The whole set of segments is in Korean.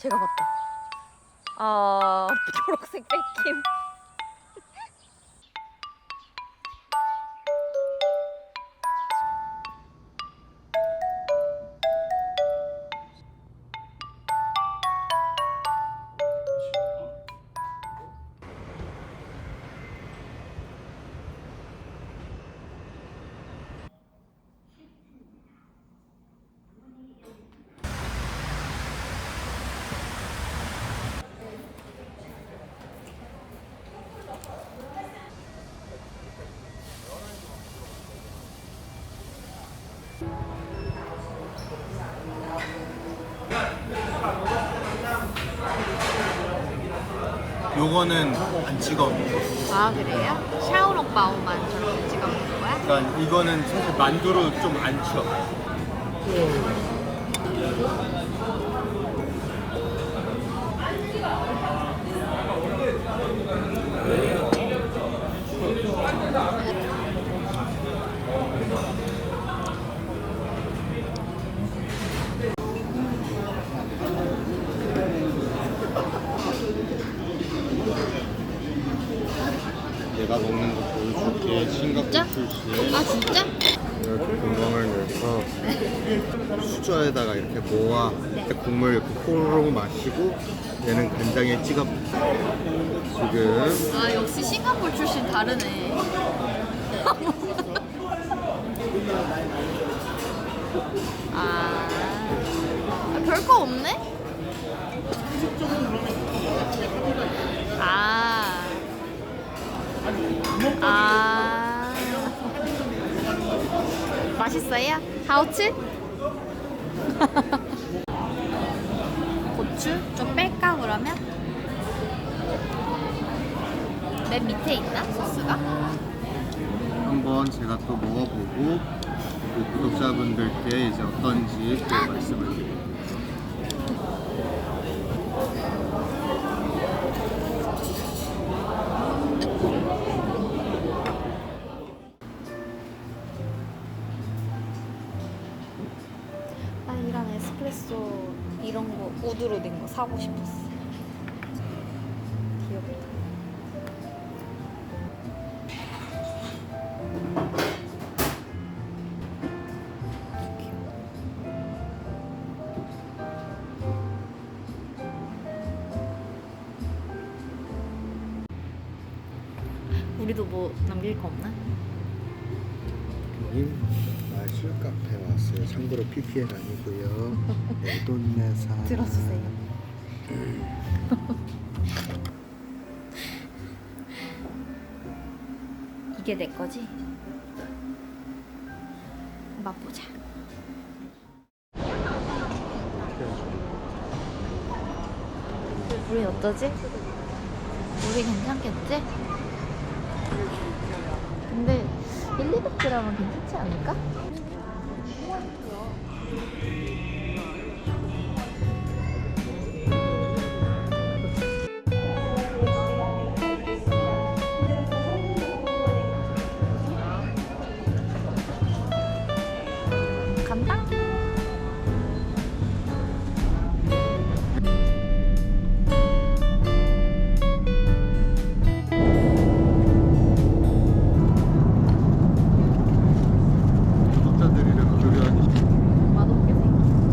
제가 봤다. 초록색 뺏김. 요거는 안 찍어. 아 그래요? 샤오롱바오만 저렇게 찍어 먹는 거야? 그러니까 이거는 사실 만두로 좀 안 쳐. 내가 먹는 거 보여줄게. 진짜? 싱가포르 출시에 아 진짜? 이렇게 구멍을 내서 수저에다가 이렇게 모아 국물 이렇게 호로록 마시고 얘는 간장에 찍어 지금 아 역시 싱가포르 출신 다르네. 별거 없네? 맛있어요? 하우츠? 고추? 좀 뺄까 그러면? 맨 밑에 있나? 소스가? 한번 제가 또 먹어보고 그 구독자분들께 이제 어떤지 또 말씀을 드릴게요. 나 이런 에스프레소 이런 거 우드로 된 거 사고 싶었어. 귀엽다. 우리도 뭐 남길 거 없나? 여기 마술 카페 왔어요. 참고로 PPL 아니고요. 내돈내산. 들어주세요. 이게 내 거지? 맛보자. 우리 어떠지? 우리 괜찮겠지? 근데 1, 200g은 괜찮지 않을까? 간다? 구독자들이랑 교류하기 맛없게 생겼어.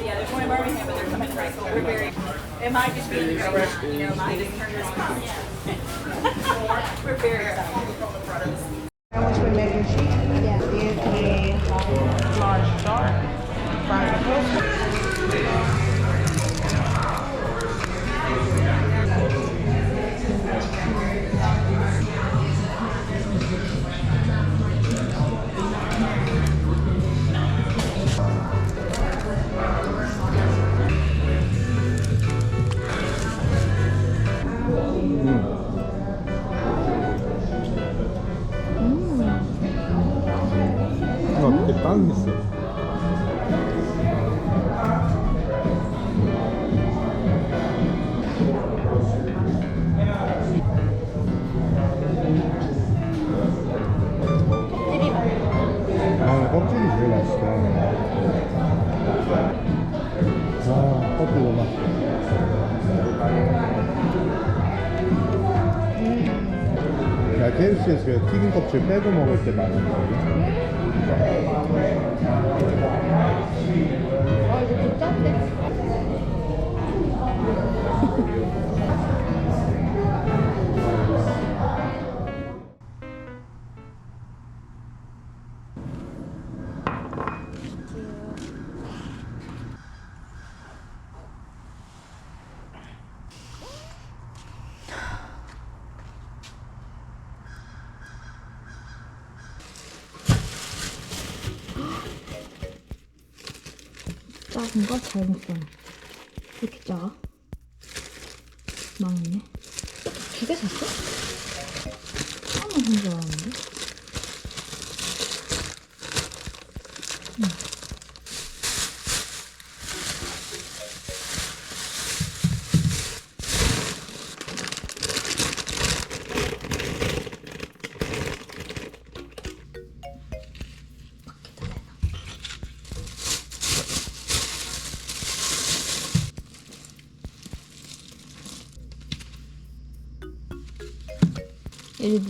Yeah, there's one in Birmingham, but they're coming right. So we're very. It might just be the restaurant, you know, it might just turn this. We're very excited. Sandwich with mac and cheese. Yeah. Is a large shark, fried toast. 이렇게 빵 있어. 아, 껍질이 제일 맛있다. 아, 껍질 너무 맛있어. 야, KFC에서 튀김 껍질 빼고 먹을 때 많은 거. 아 이거 좀 짠데? 작은가? 잘못했어. 이렇게 작아? 망했네. 두 개 샀어? 하나만 산 줄 알았는데? 일부.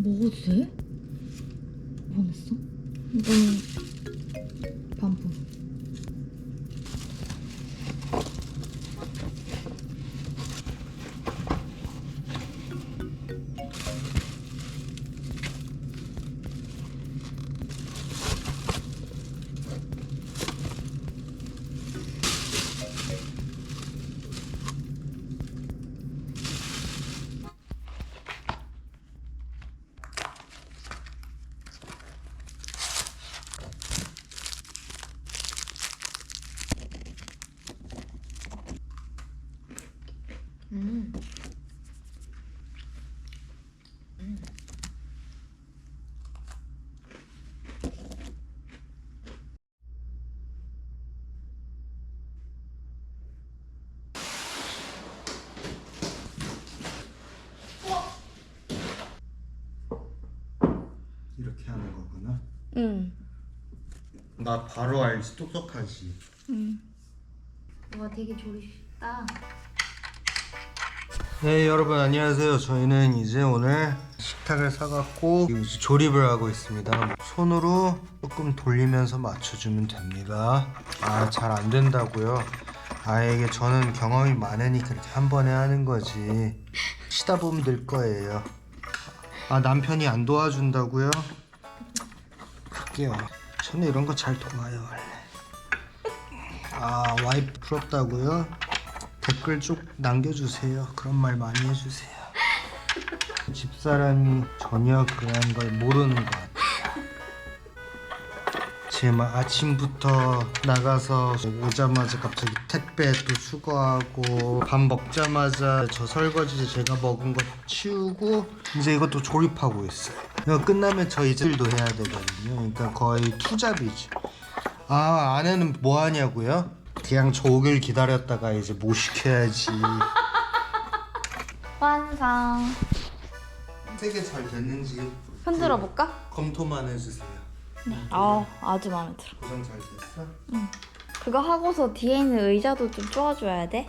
먹어도 돼? 보냈어? 이거는 반품. 이렇게 하는 거구나. 응. 나 바로 알지, 똑똑하지. 와 되게 조리 쉽다. 네, 여러분 안녕하세요. 저희는 이제 오늘 식탁을 사갖고 이제 조립을 하고 있습니다. 손으로 조금 돌리면서 맞춰주면 됩니다. 아, 잘 안 된다고요? 아, 이게 저는 경험이 많으니까 이렇게 한 번에 하는 거지. 치다 보면 될 거예요. 아, 남편이 안 도와준다고요? 그게요. 저는 이런 거 잘 도와요 원래. 아, 와이프 부럽다고요? 댓글 쭉 남겨주세요. 그런 말 많이 해주세요. 집사람이 전혀 그런 걸 모르는 것 같아요. 지금 아침부터 나가서 오자마자 갑자기 택배 또 수거하고, 밥 먹자마자 저 설거지 제가 먹은 거 치우고 이제 이것도 조립하고 있어요. 이거 끝나면 저 이제 일도 해야 되거든요. 그러니까 거의 투잡이죠. 아, 아내는 뭐 하냐고요? 그냥 저 오길 기다렸다가 이제 뭐 시켜야지. 완성. 되게 잘 됐는지 흔들어 볼까? 검토만 해주세요. 네. 아주 마음에 들어. 고정 잘 됐어? 그거 하고서 뒤에 있는 의자도 좀 쪼아줘야 돼.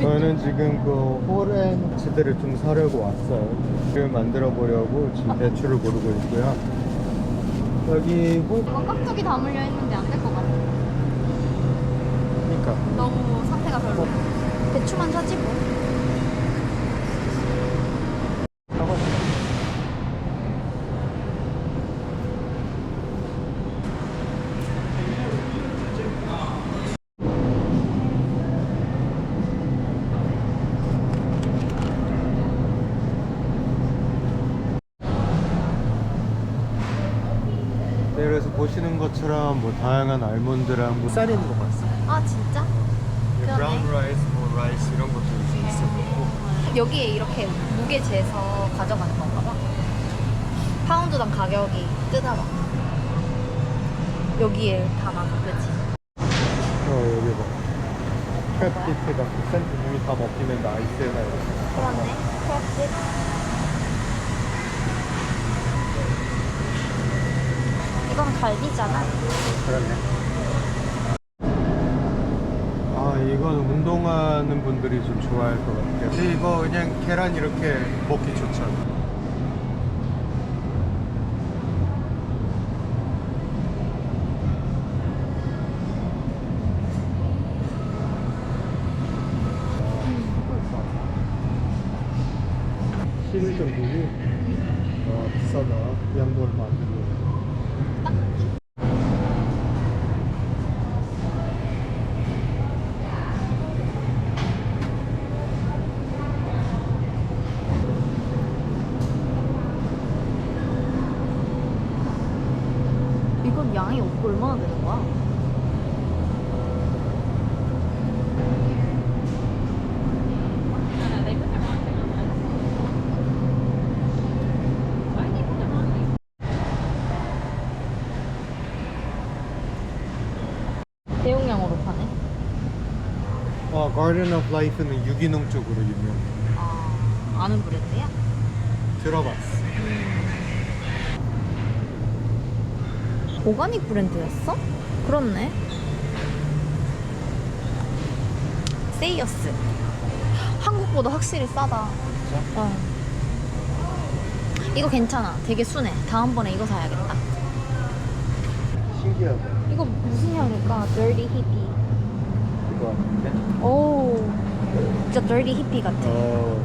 저는 지금 그 호렌지들을 좀 사려고 왔어요. 지금 만들어 보려고 지금 배추를 고르고 있고요. 여기 깍두기 다 물려 있는데 안 될 것 같아. 그러니까 너무 상태가 별로. 배추만 사지 뭐. 네, 그래서 보시는 것처럼 뭐 다양한 알몬드랑 뭐 쌀 있는 거 봤어요. 아 진짜? 그러네. 브라운 라이스, 뭐 라이스 이런 것도 이제 있었고. 여기에 이렇게 무게 재서 가져가는 건가 봐. 파운드당 가격이 뜨나 봐. 여기에 담아서, 그치? 여기 봐. 크랩비트가 9센트 분이 다 먹히면 나이스에다 이렇게. 그렇네. 크랩 이건 갈비잖아. 그러네. 아, 이건 운동하는 분들이 좀 좋아할 것 같아요. 근데 이거 그냥 계란 이렇게 먹기 좋잖아. 실을 좀 보고, 아, 비싸다. 양도 얼마 안 되고. 이건 양이 얼마나 되는 거야? 대용량으로 파네. Garden of Life는 유기농 쪽으로 유명해. 아, 아는 브랜드야? 들어봤어. 오가닉 브랜드였어? 그렇네. 세이어스. 한국보다 확실히 싸다. 진짜? 어. 이거 괜찮아. 되게 순해. 다음번에 이거 사야겠다. 신기하다. 이거 무슨 향일까? Dirty Hippie. 이거 같은데? 오, 진짜 Dirty Hippie 같아. 어.